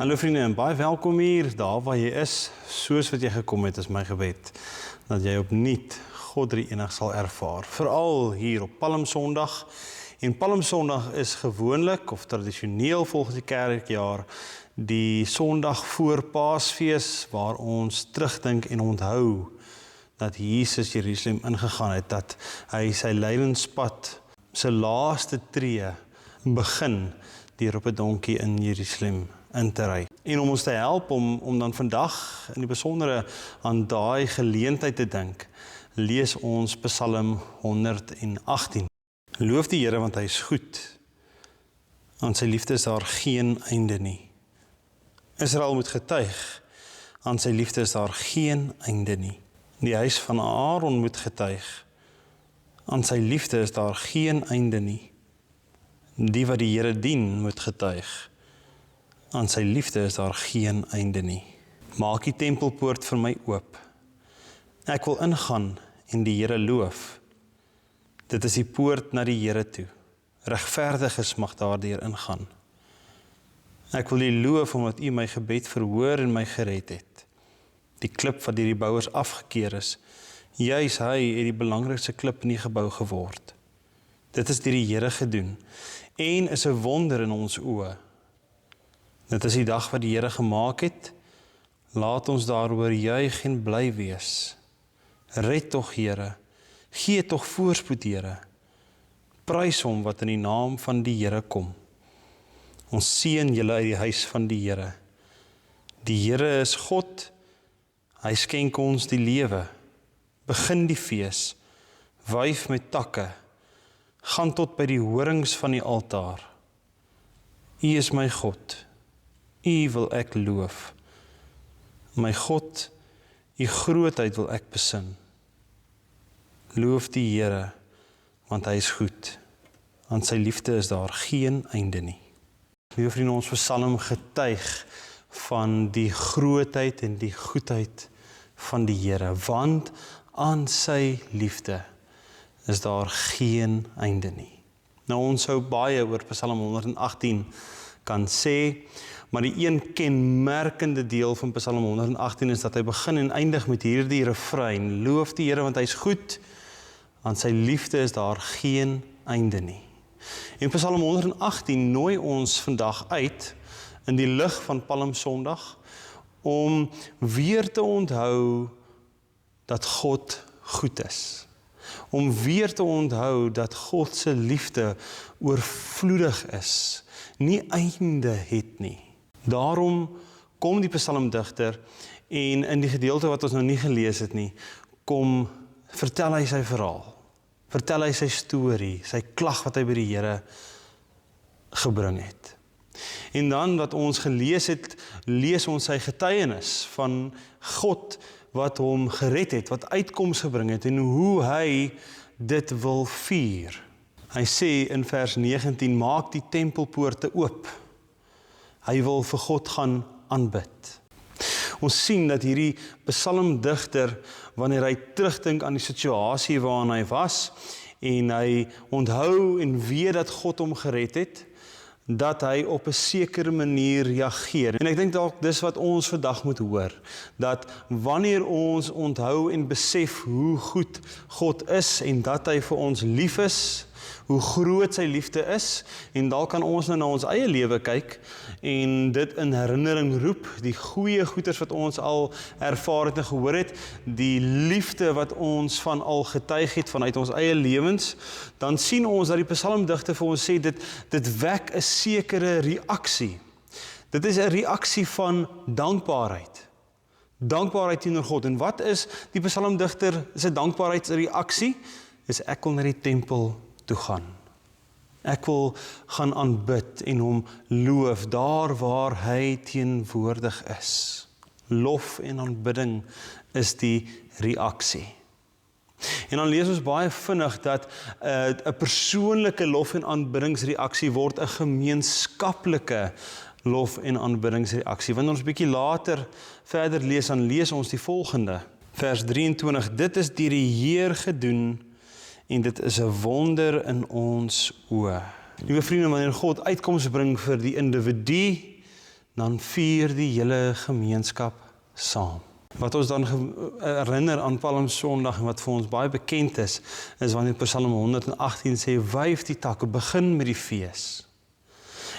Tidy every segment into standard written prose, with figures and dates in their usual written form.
Hallo vriende en baie welkom hier, daar waar jy is, soos wat jy gekom het is my gebed, dat jy opnuut God drie enig sal ervaar, veral hier op Palmsondag, en Palmsondag is gewoonlik, of tradisioneel volgens die kerkjaar, die Sondag voor Paasfees, waar ons terugdink en onthou, dat Jesus Jerusalem ingegaan het, dat hy sy lydenspad, sy laaste tree, begin, deur op 'n donkie in Jerusalem in te ry. En om ons te help om dan vandag in die besondere aan daai geleentheid te dink, lees ons Psalm 118. Loof die Here want hy is goed. Aan sy liefde is daar geen einde nie. Israel moet getuig, aan sy liefde is daar geen einde nie. Die huis van Aaron moet getuig, aan sy liefde is daar geen einde nie. Die wat die Here dien moet getuig, aan sy liefde is daar geen einde nie. Maak die tempelpoort vir my oop. Ek wil ingaan en die Here loof. Dit is die poort na die Here toe. Regverdiges mag daardeur ingaan. Ek wil U loof omdat U my gebed verhoor en my gered het. Die klip wat deur die bouers afgekeer is, juis hy het die belangrikste klip in die gebou geword. Dit is deur die Here gedoen en is 'n wonder in ons oë. Dit is die dag wat die Here gemaak het, laat ons daaroor juig en bly wees. Red tog Here, gee tog voorspoed Here, prys hom wat in die naam van die Here kom. Ons seën julle uit die huis van die Here. Die Here is God, hy skenk ons die lewe. Begin die fees, wyf met takke, gaan tot by die horings van die altaar. U is my God, U wil ek loof. My God, U grootheid wil ek besin. Loof die Here, want hy is goed. Aan sy liefde is daar geen einde nie. Liewe vriende, ons Psalm getuig van die grootheid en die goedheid van die Here, want aan sy liefde is daar geen einde nie. Nou ons sou baie oor Psalm 118 kan sê, maar die een kenmerkende deel van Psalm 118 is dat hy begin en eindig met hierdie refrein, loof die Here want hy is goed, aan sy liefde is daar geen einde nie. En Psalm 118 nooi ons vandag uit, in die lig van Palmsondag, om weer te onthou dat God goed is. Om weer te onthou dat God se liefde oorvloedig is, nie einde het nie. Daarom kom die psalmdigter en in die gedeelte wat ons nou nie gelees het nie, vertel hy sy verhaal. Vertel hy sy storie, sy klag wat hy by die Here gebring het. En dan wat ons gelees het, lees ons sy getuienis van God wat hom gered het, wat uitkoms gebring het en hoe hy dit wil vier. Hy sê in vers 19, maak die tempelpoorte oop. Hy wil vir God gaan aanbid. Ons sien dat hierdie psalmdigter, wanneer hy terugdink aan die situasie waarin hy was, en hy onthou en weet dat God hom gered het, dat hy op 'n sekere manier reageer. En ek dink dalk dis wat ons vandag moet hoor, dat wanneer ons onthou en besef hoe goed God is, en dat hy vir ons lief is, hoe groot sy liefde is, en dalk kan ons nou na ons eie lewe kyk, en dit in herinnering roep, die goeie goeders wat ons al ervaar het en gehoor het, die liefde wat ons van al getuig het vanuit ons eie lewens, dan sien ons dat die psalmdigter vir ons sê, dit wek 'n sekere reaksie. Dit is 'n reaksie van dankbaarheid. Dankbaarheid teenoor God. En wat is die psalmdigter se dankbaarheidsreaksie? Is ek wil na die tempel toe gaan. Ek wil gaan aanbid en hom loof daar waar hy teenwoordig is. Lof en aanbidding is die reaksie. En dan lees ons baie vinnig dat 'n persoonlike lof en aanbiddingsreaksie word 'n gemeenskaplike lof en aanbiddingsreaksie. Wanneer ons 'n bietjie later verder lees, dan lees ons die volgende. Vers 23, dit is deur die Heer gedoen, en dit is 'n wonder in ons oë. Liewe vriende, wanneer God uitkoms bring vir die individu, dan vier die hele gemeenskap saam. Wat ons dan herinner aan Palmsondag en wat vir ons baie bekend is wanneer Psalm 118 sê, wuif die takke, begin met die fees.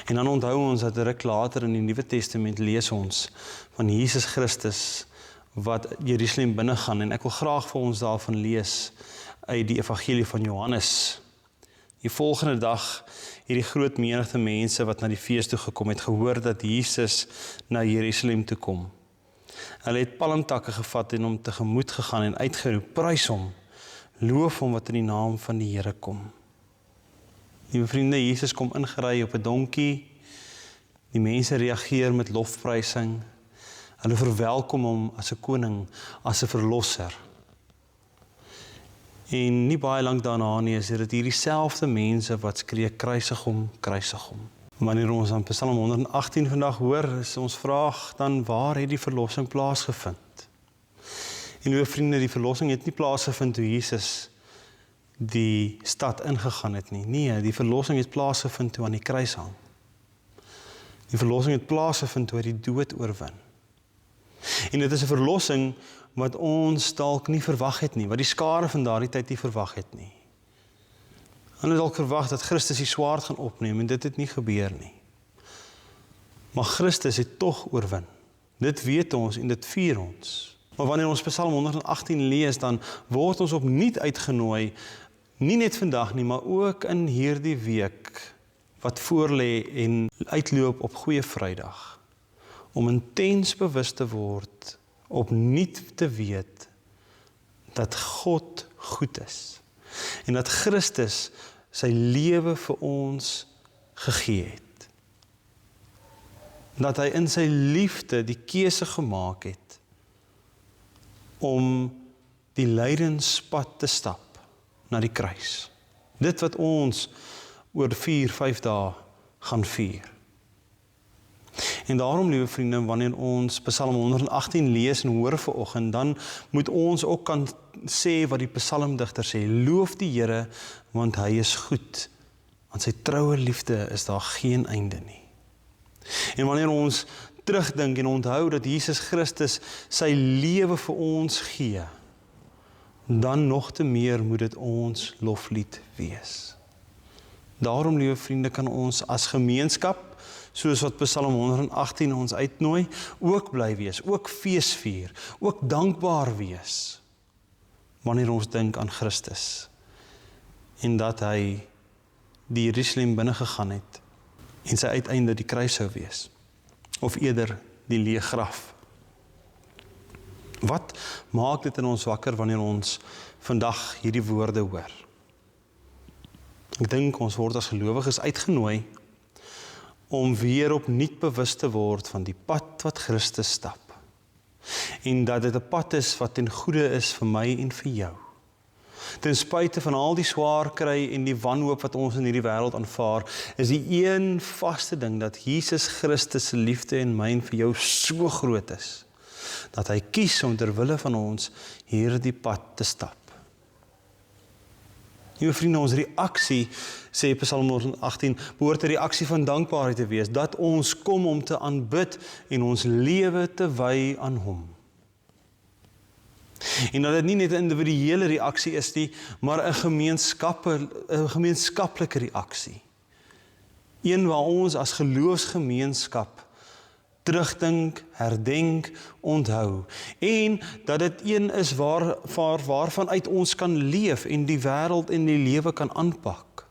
En dan onthou ons dat ruk later in die Nuwe Testament lees ons van Jesus Christus wat Jerusalem binne gaan, en ek wil graag vir ons daarvan lees uit die Evangelie van Johannes. Die volgende dag het die groot menigte mense wat na die fees toe gekom het, gehoor dat Jesus na Jerusalem toe kom. Hulle het palmtakke gevat en hom tegemoet gegaan en uitgeroep, prys hom, loof hom wat in die naam van die Here kom. Liewe vriende, Jesus kom ingery op 'n donkie, die mense reageer met lofprysing, hulle verwelkom hom as 'n koning, as 'n verlosser. En nie baie lank daarna nie is dit hierdie selfde mense wat skree, kruisig hom, kruisig hom. Wanneer ons aan Psalm 118 vandag hoor, is ons vraag dan, waar het die verlossing plaasgevind? En liewe vriende, die verlossing het nie plaasgevind toe Jesus die stad ingegaan het nie. Nee, die verlossing het plaasgevind toe aan die kruis hang. Die verlossing het plaasgevind toe hy die dood oorwin. En dit is 'n verlossing wat ons dalk nie verwag het nie, wat die skare van daardie tyd nie verwag het nie. Hulle het dalk verwag dat Christus die swaard gaan opneem, en dit het nie gebeur nie. Maar Christus het tog oorwin. Dit weet ons en dit vier ons. Maar wanneer ons Psalm 118 lees, dan word ons opnuut uitgenooi, nie net vandag nie, maar ook in hierdie week wat voorlê en uitloop op Goeie Vrydag, om intens bewus te word, opnuut te weet dat God goed is en dat Christus sy lewe vir ons gegee het. Dat hy in sy liefde die keuse gemaak het om die lydenspad te stap na die kruis. Dit wat ons oor 4-5 dae gaan vier. En daarom, liewe vriende, wanneer ons Psalm 118 lees en hoor vanoggend, dan moet ons ook kan sê wat die psalmdigter sê, loof die Here, want hy is goed. Aan sy troue liefde is daar geen einde nie. En wanneer ons terugdink en onthou dat Jesus Christus sy lewe vir ons gee, dan nog te meer moet dit ons loflied wees. Daarom, liewe vriende, kan ons as gemeenskap, soos wat Psalm 118 ons uitnooi, ook bly wees, ook feesvier, ook dankbaar wees, wanneer ons dink aan Christus, en dat hy die Jerusalem binne gegaan het, en sy uiteinde die kruis sou wees, of eerder die leë graf. Wat maak dit in ons wakker wanneer ons vandag hierdie woorde hoor? Ek dink ons word as gelowiges uitgenooi om weer opnuut bewus te word van die pad wat Christus stap. En dat dit 'n pad is wat ten goeie is vir my en vir jou. Ten spyte van al die swaar kry en die wanhoop wat ons in hierdie wêreld aanvaar, is die een vaste ding dat Jesus Christus se liefde en my en vir jou so groot is, dat hy kies om ter wille van ons hierdie pad te stap. Liewe vriende, ons reaksie, sê Psalm 118, behoort 'n reaksie van dankbaarheid te wees, dat ons kom om te aanbid en ons lewe te wy aan hom. En dat dit nie net 'n individuele reaksie is nie, maar 'n gemeenskaplike reaksie. Een waar ons as geloofsgemeenskap terugdink, herdenk, onthou. En dat dit een is waarvan uit ons kan leef en die wêreld en die lewe kan aanpak.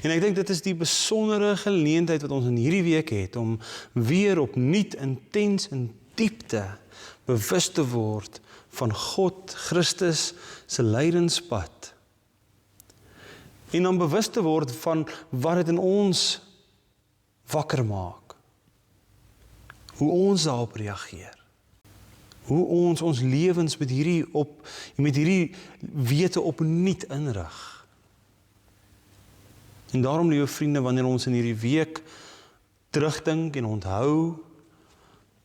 En ek dink dit is die besondere geleentheid wat ons in hierdie week het, om weer opnuut intens en diepte bewus te word van God, Christus se lydenspad. En dan bewus te word van wat dit in ons wakker maak. Hoe ons daarop reageer. Hoe ons lewens met hierdie wete opnuut inrig. En daarom, liewe vriende, wanneer ons in hierdie week terugdink en onthou,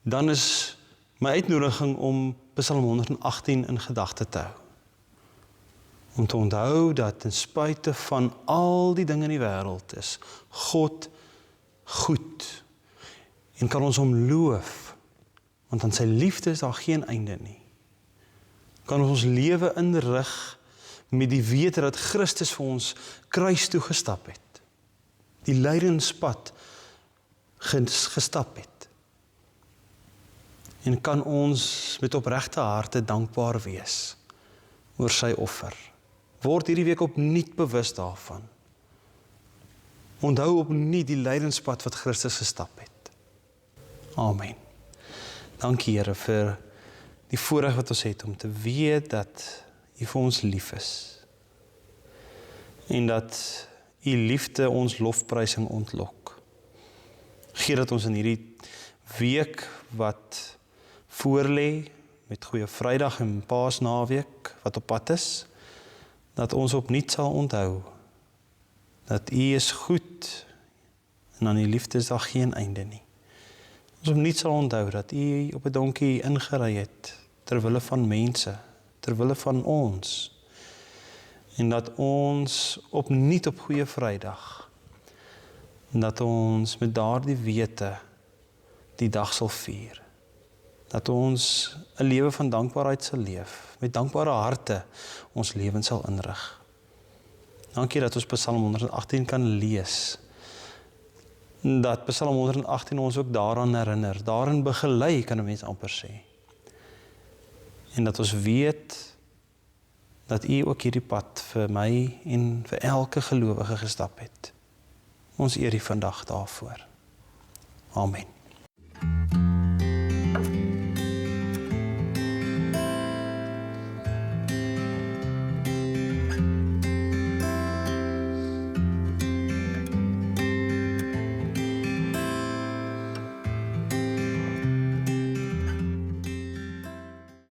dan is my uitnodiging om Psalm 118 in gedagte te hou. Om te onthou dat ten spyte van al die dinge in die wêreld is God goed. En kan ons hom loof, want aan sy liefde is daar geen einde nie. Kan ons lewe inrig met die wete dat Christus vir ons kruis toe gestap het. Die lydenspad gestap het. En kan ons met opregte harte dankbaar wees oor sy offer. Word hierdie week opnuut bewus daarvan. Onthou opnuut die lydenspad wat Christus gestap het. Amen. Dankie Here vir die voorreg wat ons het om te weet dat U vir ons lief is. En dat U liefde ons lofprysing ontlok. Gee dat ons in hierdie week wat voorlê met Goeie Vrydag en Paasnaweek wat op pad is, dat ons opnuut sal onthou dat U is goed en aan U liefde is daar geen einde nie. Ons opnuut sal onthou dat U op 'n donkie ingery het ter wille van mense, ter wille van ons. En dat ons opnuut op Goeie Vrydag, dat ons met daardie wete die dag sal vier. Dat ons 'n lewe van dankbaarheid sal leef, met dankbare harte ons lewens sal inrig. Dankie dat ons Psalm 118 kan lees. Dat Psalm 118 ons ook daaraan herinner, daarin begelei, kan 'n mens amper sê. En dat ons weet dat U ook hierdie pad vir my en vir elke gelowige gestap het. Ons eer U vandag daarvoor. Amen.